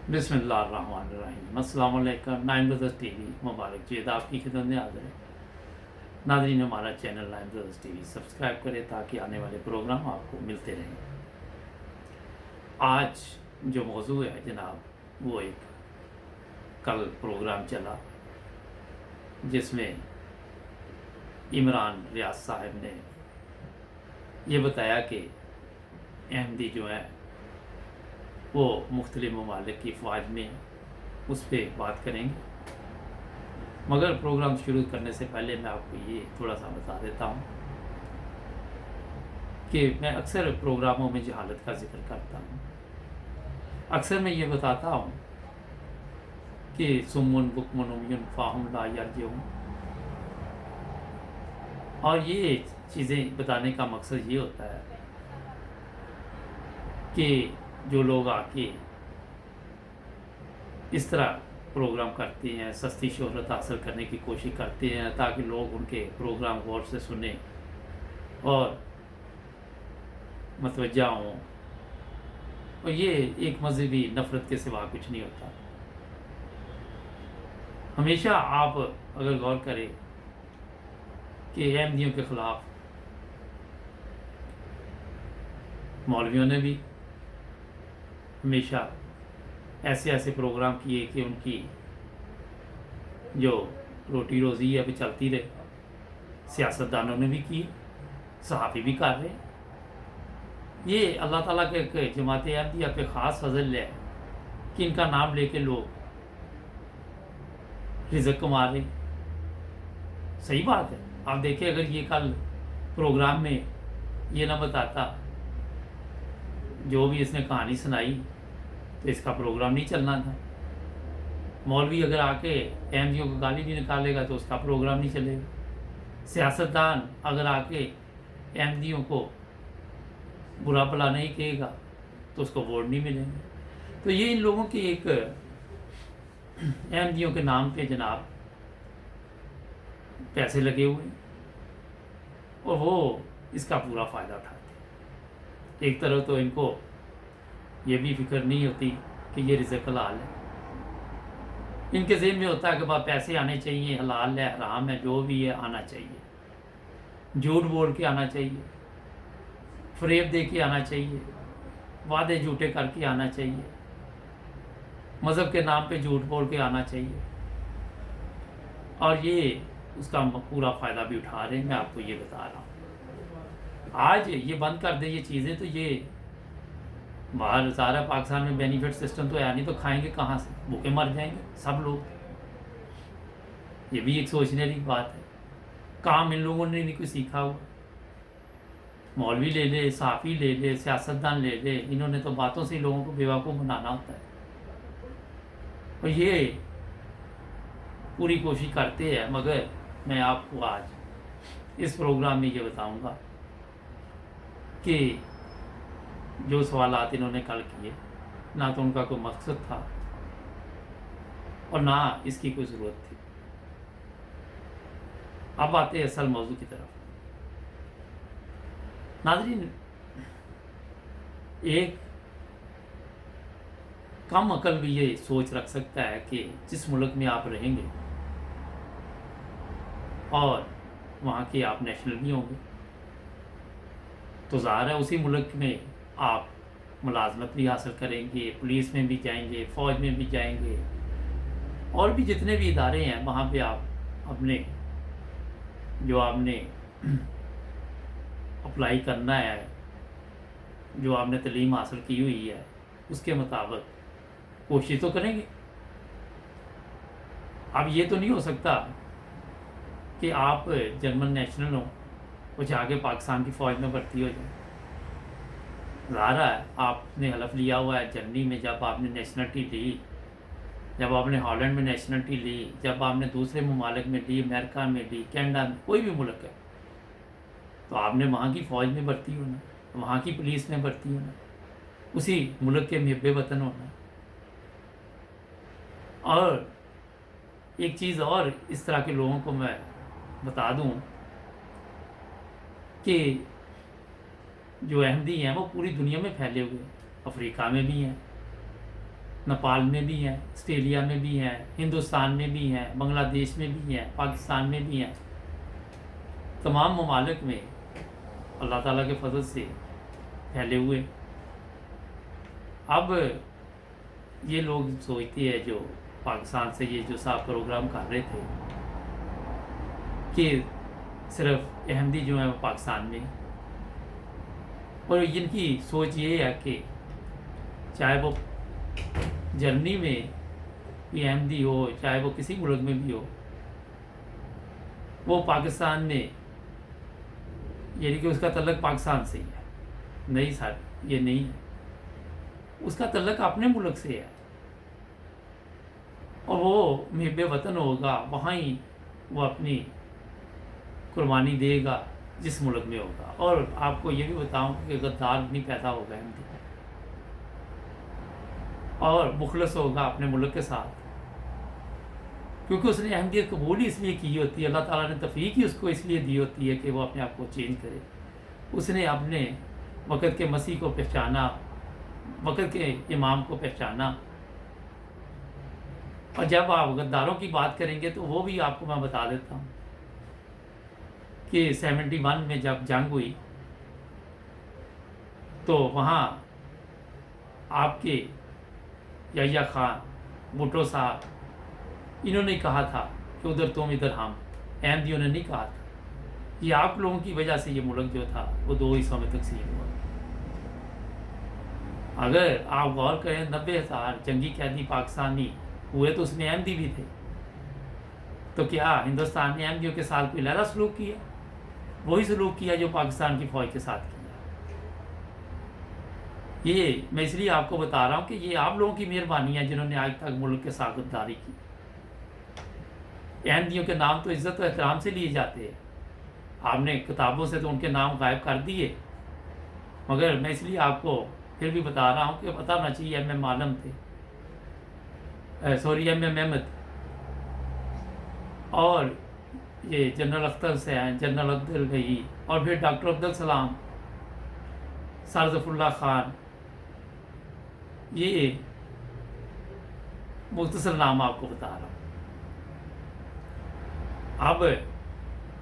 बिस्मिल्लाहिर्रहमानिर्रहीम। अस्सलाम वालेकुम। नाइन ब्रदर्स टीवी मुबारक जेद आपकी खिदमत में हाजिर है। नाज़रीन, हमारा channel nine brothers TV subscribe करें ताकि आने वाले प्रोग्राम आपको मिलते रहें। आज जो मौजू है जनाब, वो एक कल प्रोग्राम चला जिसमें इमरान रियाज साहब ने ये बताया कि अहमदी जो है वो मुख्तलिफ ममालिक की फ़ौज में, उस पर बात करेंगे। मगर प्रोग्राम शुरू करने से पहले मैं आपको ये थोड़ा सा बता देता हूँ कि मैं अक्सर प्रोग्रामों में जहालत का जिक्र करता हूँ। अक्सर मैं ये बताता हूँ कि सुम्मुन बुकमुन उम्युन फ़ाहुम ला यरजिऊन, और ये चीज़ें बताने का मकसद ये होता है कि जो लोग आके इस तरह प्रोग्राम करते हैं, सस्ती शोहरत हासिल करने की कोशिश करते हैं ताकि लोग उनके प्रोग्राम गौर से सुने और मतवज्जा हों, और ये एक मजहबी नफ़रत के सिवा कुछ नहीं होता। हमेशा आप अगर गौर करें कि अहमदियों के ख़िलाफ़ मौलवियों ने भी हमेशा ऐसे ऐसे प्रोग्राम किए कि उनकी जो रोटी रोज़ी है भी चलती रहे। सियासतदानों ने भी किए, सहाफ़ी भी कर रहे। ये अल्लाह ताला के एक जमात अहमदिया पे ख़ास फजल है कि इनका नाम लेके लोग रिज़्क़ कमा रहे। सही बात है। आप देखिए, अगर ये कल प्रोग्राम में ये ना बताता, जो भी इसने कहानी सुनाई, तो इसका प्रोग्राम नहीं चलना था। मौलवी अगर आके अहमदियों को गाली नहीं निकालेगा तो उसका प्रोग्राम नहीं चलेगा। सियासतदान अगर आके अहमदियों को बुरा भला नहीं कहेगा तो उसको वोट नहीं मिलेंगे। तो ये इन लोगों की एक अहमदियों के नाम पे जनाब पैसे लगे हुए और वो इसका पूरा फ़ायदा उठाते। एक तरफ तो इनको ये भी फिक्र नहीं होती कि ये रिज़्क़ हलाल है। इनके ज़हन में होता है कि बात पैसे आने चाहिए, हलाल है हराम है जो भी है आना चाहिए, झूठ बोल के आना चाहिए, फरेब दे के आना चाहिए, वादे झूठे करके आना चाहिए, मज़हब के नाम पे झूठ बोल के आना चाहिए, और ये उसका पूरा फ़ायदा भी उठा रहे हैं। मैं आपको ये बता रहा हूँ, आज ये बंद कर दे ये चीज़ें तो ये बाहर सारा पाकिस्तान में बेनिफिट सिस्टम तो है नहीं, तो खाएंगे कहाँ से? भूखे मर जाएंगे सब लोग। ये भी एक सोचने की बात है। काम इन लोगों ने नहीं कुछ सीखा हुआ। मौलवी ले ले, साफ़ी ले ले, सियासतदान ले ले, इन्होंने तो बातों से ही लोगों को बेवकूफ़ बनाना होता है। और ये पूरी कोशिश करते हैं। मगर मैं आपको आज इस प्रोग्राम में ये बताऊंगा कि जो सवालात इन्होंने कल किए, ना तो उनका कोई मकसद था और ना इसकी कोई ज़रूरत थी। अब आते हैं असल मौजू की तरफ। नाज़रीन, एक कम अकल भी ये सोच रख सकता है कि जिस मुल्क में आप रहेंगे और वहाँ के आप नेशनल भी होंगे, तो ज़ाहिर है उसी मुल्क में आप मुलाजमत भी हासिल करेंगे, पुलिस में भी जाएंगे, फ़ौज में भी जाएंगे, और भी जितने भी इदारे हैं वहाँ पे आप अपने जो आपने अप्लाई करना है, जो आपने तालीम हासिल की हुई है, उसके मुताबिक कोशिश तो करेंगे। अब ये तो नहीं हो सकता कि आप जर्मन नेशनल हो वो जाके पाकिस्तान की फ़ौज में भर्ती हो जाए। ज़ाहिर है आपने हलफ लिया हुआ है जर्मनी में, जब आपने नेशनलिटी ली, जब आपने हॉलैंड में नेशनलिटी ली, जब आपने दूसरे ममालिक में ली, अमेरिका में ली, कनाडा में, कोई भी मुल्क है, तो आपने वहाँ की फ़ौज में भर्ती होना, वहाँ की पुलिस में भर्ती होना, उसी मुल्क के मुहब्बे वतन होना। और एक चीज़ और इस तरह के लोगों को मैं बता दूं कि जो अहमदी हैं वो पूरी दुनिया में फैले हुए हैं। अफ्रीका में भी हैं, नेपाल में भी हैं, ऑस्ट्रेलिया में भी हैं, हिंदुस्तान में भी हैं, बांग्लादेश में भी हैं, पाकिस्तान में भी हैं। तमाम ममालिक में अल्लाह ताला के फजल से फैले हुए। अब ये लोग सोचते हैं जो पाकिस्तान से ये जो साहब प्रोग्राम कर रहे थे कि सिर्फ अहमदी जो है वो पाकिस्तान में, और इनकी सोच ये है कि चाहे वो जर्मनी में भी अहमदी हो, चाहे वो किसी मुल्क में भी हो, वो पाकिस्तान में यानी कि उसका तल्लक पाकिस्तान से ही है। नहीं सर, ये नहीं है, उसका तल्लक अपने मुल्क से है, और वो महब वतन होगा, वहाँ ही वो अपनी कुर्बानी देगा जिस मुल्क में होगा। और आपको ये भी बताऊं कि गद्दार नहीं पैदा होगा अहमदी, और मुखलस होगा अपने मुल्क के साथ, क्योंकि उसने अहमदियत कबूल ही इसलिए की होती है, अल्लाह ताला ने तौफीक ही उसको इसलिए दी होती है कि वो अपने आप को चेंज करे। उसने अपने वक़्त के मसीह को पहचाना, वक़्त के इमाम को पहचाना। और जब आप गद्दारों की बात करेंगे तो वो भी आपको मैं बता देता हूँ कि 71 में जब जंग हुई तो वहाँ आपके यहिया खान, भुट्टो साहब, इन्होंने कहा था कि उधर तुम इधर हम। अहमदियों ने नहीं कहा था। ये आप लोगों की वजह से ये मुल्क जो था वो 2 हिस्सों में तकसीम हुआ। अगर आप गौर करें 90,000 जंगी कैदी पाकिस्तानी हुए तो उसमें अहमदी भी थे, तो क्या हिंदुस्तान ने अहमदियों के साथ कोई लहरा सलूक किया? वही सलूक किया जो पाकिस्तान की फ़ौज के साथ किया। ये मैं इसलिए आपको बता रहा हूँ कि ये आप लोगों की मेहरबानी है जिन्होंने आज तक मुल्क के साथ गद्दारी की। अहमदियों के नाम तो इज़्ज़त और एहतराम से लिए जाते हैं, आपने किताबों से तो उनके नाम गायब कर दिए। मगर मैं इसलिए आपको फिर भी बता रहा हूँ कि पता होना चाहिए MM आलम थे, सॉरी MM अहमद, और ये जनरल अख्तर से हैं, जनरल अब्दुल गई, और फिर डॉक्टर अब्दुल सलाम, सर ज़फ़रुल्लाह खान। ये मुख्तसर नाम आपको बता रहा हूँ। अब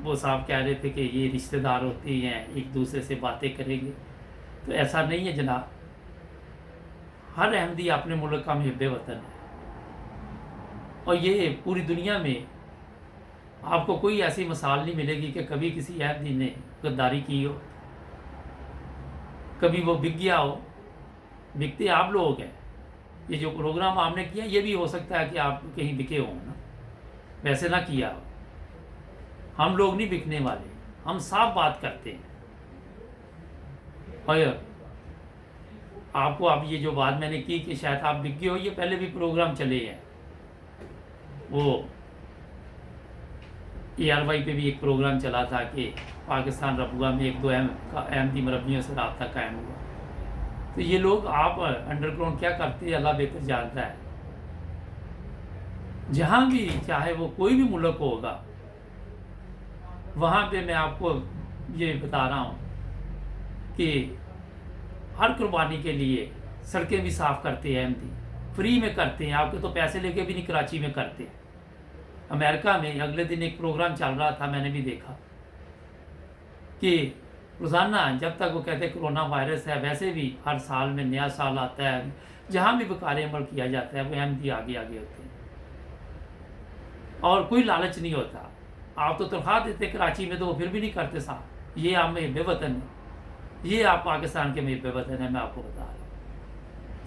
वो साहब कह रहे थे कि ये रिश्तेदार होते हैं, एक दूसरे से बातें करेंगे, तो ऐसा नहीं है जनाब। हर अहमदी अपने मुल्क का महब वतन है, और ये पूरी दुनिया में आपको कोई ऐसी मिसाल नहीं मिलेगी कि कभी किसी अहमदी ने गद्दारी की हो, कभी वो बिक गया हो। बिकते आप लोग हैं। ये जो प्रोग्राम आपने किया ये भी हो सकता है कि आप कहीं बिके हों ना, वैसे ना किया हो। हम लोग नहीं बिकने वाले, हम साफ बात करते हैं। और आपको अब ये जो बात मैंने की कि शायद आप बिक गए हो, ये पहले भी प्रोग्राम चले हैं। वो ARY पे भी एक प्रोग्राम चला था कि पाकिस्तान रबुआ में 1-2 अहमदी मरब्बियों से रब्ता कायम हुआ। तो ये लोग आप अंडरग्राउंड क्या करते हैं अल्लाह बेहतर जानता है। जहाँ भी चाहे वो कोई भी मुल्क होगा, वहाँ पे मैं आपको ये बता रहा हूँ कि हर कुर्बानी के लिए सड़कें भी साफ़ करते हैं अहमदी, फ्री में करते हैं। आपके तो पैसे लेके भी नहीं, कराची में करते। अमेरिका में अगले दिन एक प्रोग्राम चल रहा था, मैंने भी देखा कि रोज़ाना जब तक वो कहते कोरोना वायरस है, वैसे भी हर साल में नया साल आता है, जहाँ भी वकार अमल किया जाता है वो अहमदी आगे आगे होते हैं, और कोई लालच नहीं होता। आप तो तनख्वाह देते कराची में, तो वो फिर भी नहीं करते साहब। ये आप महब वतन है, ये आप पाकिस्तान के महब वतन है। मैं आपको बता रहा हूँ,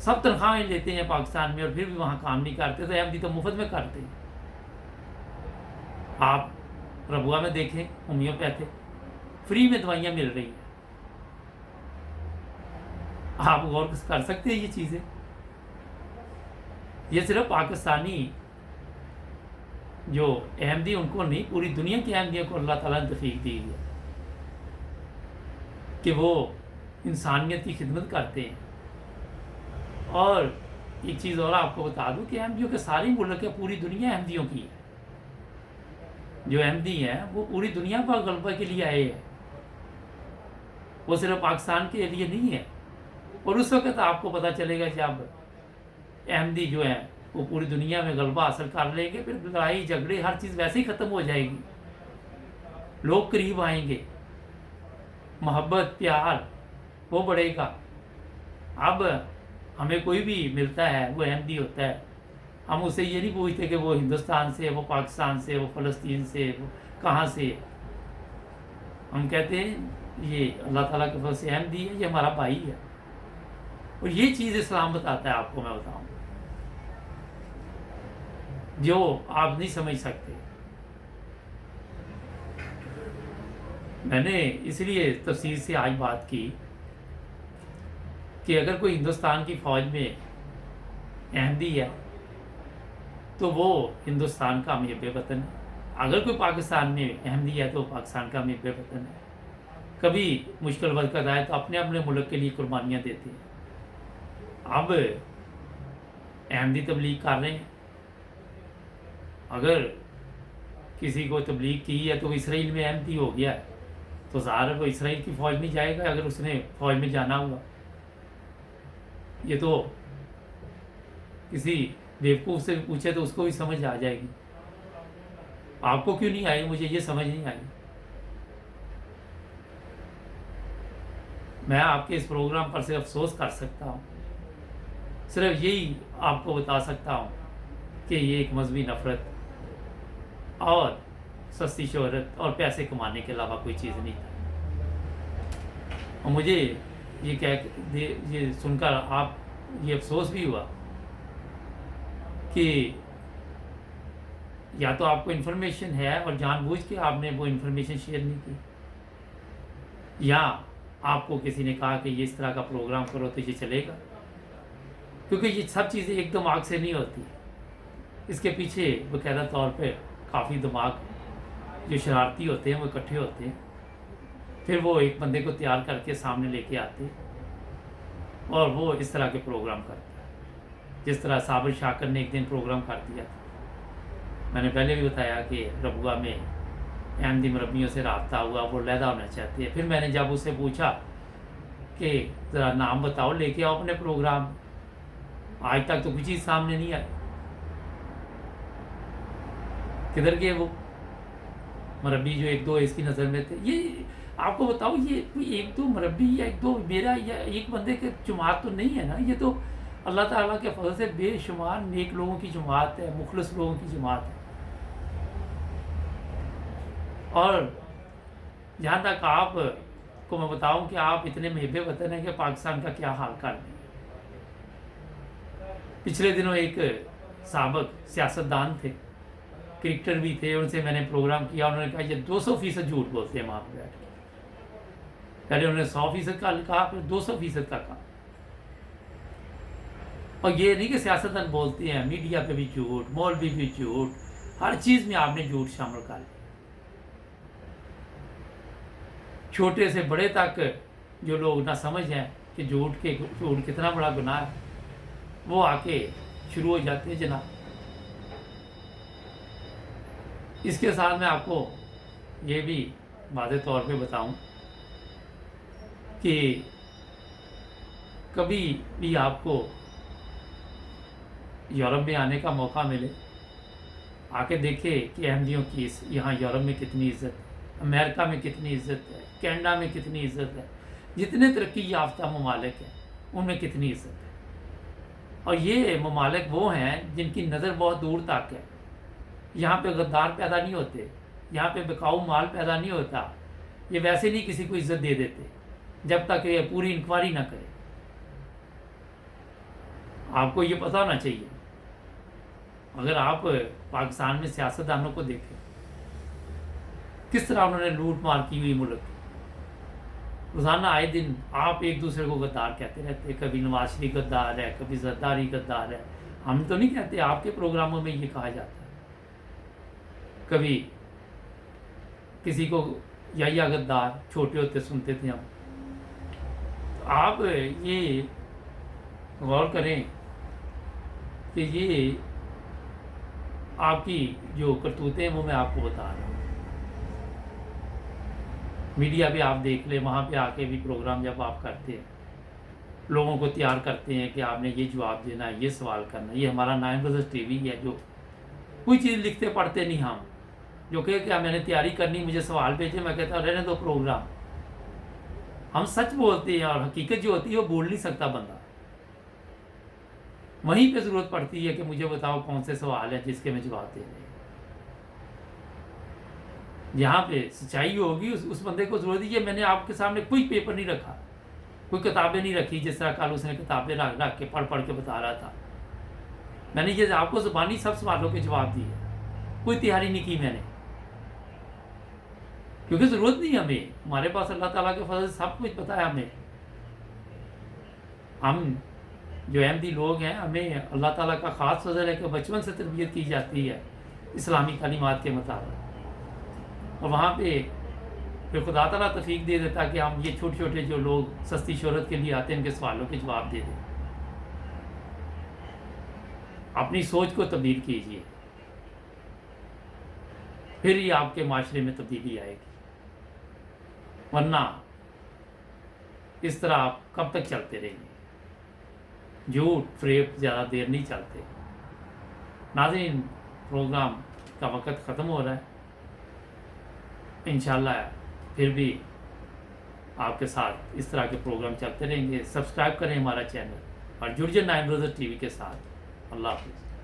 सब तनख्वाहें लेते हैं पाकिस्तान में और फिर भी वहाँ काम नहीं करते, तो अहमदी तो मुफ्त में करते हैं। आप रबुआ में देखें, होम्योपैथिक फ्री में दवाइयाँ मिल रही हैं। आप गौर कर सकते हैं ये चीज़ें। ये सिर्फ पाकिस्तानी जो अहमदी उनको नहीं, पूरी दुनिया की अहमदियों को अल्लाह ताला ने तौफीक दी है कि वो इंसानियत की खिदमत करते हैं। और एक चीज़ और आपको बता दूं कि अहमदियों के सारे मुल्क है, पूरी दुनिया अहमदियों की है। जो अहमदी हैं वो पूरी दुनिया पर गलबा के लिए आए हैं, वो सिर्फ पाकिस्तान के लिए नहीं है। और उस वक्त आपको पता चलेगा जब अहमदी जो है वो पूरी दुनिया में गलबा हासिल कर लेंगे, फिर लड़ाई झगड़े हर चीज़ वैसे ही ख़त्म हो जाएगी, लोग करीब आएंगे, मोहब्बत प्यार वो बढ़ेगा। अब हमें कोई भी मिलता है वो अहमदी होता है, हम उससे ये नहीं पूछते कि वो हिंदुस्तान से, वो पाकिस्तान से, वो फ़लस्तीन से, वो कहाँ से है। हम कहते हैं ये अल्लाह ताला के फजल से अहमदी है, ये हमारा भाई है। और ये चीज़ इस्लाम बताता है, आपको मैं बताऊँ, जो आप नहीं समझ सकते। मैंने इसलिए तफसील से आज बात की कि अगर कोई हिंदुस्तान की फ़ौज में अहमदी है तो वो हिंदुस्तान का अमीर वतन है, अगर कोई पाकिस्तान में अहमदी है तो पाकिस्तान का अमीर वतन है। कभी मुश्किल वक्त आए तो अपने अपने मुल्क के लिए कुर्बानियाँ देते हैं। अब अहमदी तबलीग कर रहे हैं, अगर किसी को तबलीग की है तो इसराइल में अहमदी हो गया है तो ज़ाहिर वो इसराइल की फ़ौज में जाएगा अगर उसने फ़ौज में जाना हुआ। ये तो किसी बेवकूफ़ से पूछे तो उसको भी समझ आ जाएगी, आपको क्यों नहीं आई, मुझे ये समझ नहीं आई। मैं आपके इस प्रोग्राम पर सिर्फ अफसोस कर सकता हूँ, सिर्फ यही आपको बता सकता हूँ कि ये एक मजहबी नफ़रत और सस्ती शोहरत और पैसे कमाने के अलावा कोई चीज़ नहीं था। और मुझे ये सुनकर आप ये अफसोस भी हुआ कि या तो आपको इन्फॉर्मेशन है और जानबूझ के आपने वो इन्फॉर्मेशन शेयर नहीं की, या आपको किसी ने कहा कि ये इस तरह का प्रोग्राम करो तो ये चलेगा, क्योंकि ये सब चीज़ें एक दिमाग से नहीं होती, इसके पीछे बाकायदा तौर पे काफ़ी दिमाग जो शरारती होते हैं वो इकट्ठे होते हैं, फिर वो एक बंदे को तैयार करके सामने लेके आते और वो इस तरह के प्रोग्राम करते हैं। जिस तरह साबिर शाकर ने एक दिन प्रोग्राम कर दिया था, मैंने पहले भी बताया कि रबुआ में अहमदी मरब्बियों से रब्ता हुआ, वो लहदा होना चाहते हैं। फिर मैंने जब उससे पूछा कि ज़रा नाम बताओ, लेके आओ अपने प्रोग्राम, आज तक तो कुछ चीज़ सामने नहीं आई, किधर गए वो मरब्बी जो एक दो इसकी नज़र में थे। ये आपको बताओ, ये कोई एक दो मरब्बी या एक दो मेरा या एक बंदे के जमात तो नहीं है ना, ये तो अल्लाह ताला के फजल से बेशुमार नेक लोगों की जमात है, मुखलिस लोगों की जमात है। और जहाँ तक आप को मैं बताऊं कि आप इतने महबे वतन हैं कि पाकिस्तान का क्या हाल कर दें। पिछले दिनों एक साबक सियासतदान थे, क्रिकेटर भी थे, उनसे मैंने प्रोग्राम किया, उन्होंने कहा ये 200% झूठ बोलते हैं वहाँ पर बैठ के। पहले उन्होंने 100% का कहा, फिर 200% का कहा। और ये नहीं कि सियासतदान बोलते हैं, मीडिया पे भी झूठ, मौलवी भी झूठ, हर चीज़ में आपने झूठ शामिल कर लिया। छोटे से बड़े तक जो लोग ना समझ हैं कि झूठ कितना बड़ा गुनाह है, वो आके शुरू हो जाते हैं जनाब। इसके साथ मैं आपको ये भी वाज़े तौर पे बताऊं कि कभी भी आपको यूरोप में आने का मौका मिले, आके देखे कि अहमदियों की यहाँ यूरोप में कितनी इज़्ज़त है, अमेरिका में कितनी इज़्ज़त है, कनाडा में कितनी इज़्ज़त है, जितने तरक्की याफ्ता ममालिक हैं उनमें कितनी इज़्ज़त है। और ये ममालिक वो हैं जिनकी नज़र बहुत दूर तक है। यहाँ पे गद्दार पैदा नहीं होते, यहाँ पे बिकाऊ माल पैदा नहीं होता, ये वैसे नहीं किसी को इज़्ज़त दे देते जब तक ये पूरी इंक्वायरी ना करे। आपको ये पता होना चाहिए। अगर आप पाकिस्तान में सियासतदानों को देखें किस तरह उन्होंने लूट मार की हुई मुल्क, रोज़ाना आए दिन आप एक दूसरे को गद्दार कहते रहते, कभी नवाज शरीफ गद्दार है, कभी जरदारी गद्दार है। हम तो नहीं कहते, आपके प्रोग्रामों में ये कहा जाता है। कभी किसी को या गद्दार छोटे होते सुनते थे हम। आप ये गौर करें कि ये आपकी जो करतूतें हैं वो मैं आपको बता रहा हूँ। मीडिया पे आप देख लें, वहाँ पे आके भी प्रोग्राम जब आप करते हैं लोगों को तैयार करते हैं कि आपने ये जवाब देना है, ये सवाल करना है। ये हमारा 9 ब्रदर्स टीवी है, जो कोई चीज़ लिखते पढ़ते नहीं हम, जो कि क्या मैंने तैयारी करनी, मुझे सवाल भेजे, मैं कहता रहने दो प्रोग्राम। हम सच बोलते हैं और हकीकत जो होती है वो बोल नहीं सकता बंदा। वहीं पे ज़रूरत पड़ती है कि मुझे बताओ कौन से सवाल हैं जिसके मैं जवाब दे रहे हैं। जहाँ पे सच्चाई होगी उस बंदे को ज़रूरत है। मैंने आपके सामने कोई पेपर नहीं रखा, कोई किताबें नहीं रखी, जिस तरह कल उसने किताबें रख रख के पढ़ के बता रहा था। मैंने ये आपको ज़ुबानी सब सवालों के जवाब दिए, कोई तैयारी नहीं की मैंने, क्योंकि ज़रूरत नहीं हमें। हमारे पास अल्लाह ताला के फजल से सब कुछ पता है हमें। हम जो अहमदी लोग हैं, हमें अल्लाह ताला का ख़ास फजल है कि बचपन से तरबियत की जाती है इस्लामी तालीमात के मुताबिक, और वहाँ पे फिर खुदा ताला तौफीक दे देता कि हम ये छोटे छोटे जो लोग सस्ती शोहरत के लिए आते हैं, उनके सवालों के जवाब दे दें। अपनी सोच को तब्दील कीजिए, फिर ही आपके माशरे में तब्दीली आएगी, वरना इस तरह आप कब तक चलते रहेंगे। झूठ फरेब ज़्यादा देर नहीं चलते। नाज़रीन, प्रोग्राम का वक़्त ख़त्म हो रहा है। इंशाल्लाह फिर भी आपके साथ इस तरह के प्रोग्राम चलते रहेंगे। सब्सक्राइब करें हमारा चैनल और जुड़ जाए 9 ब्रदर्स टीवी के साथ। अल्लाह हाफ़िज़।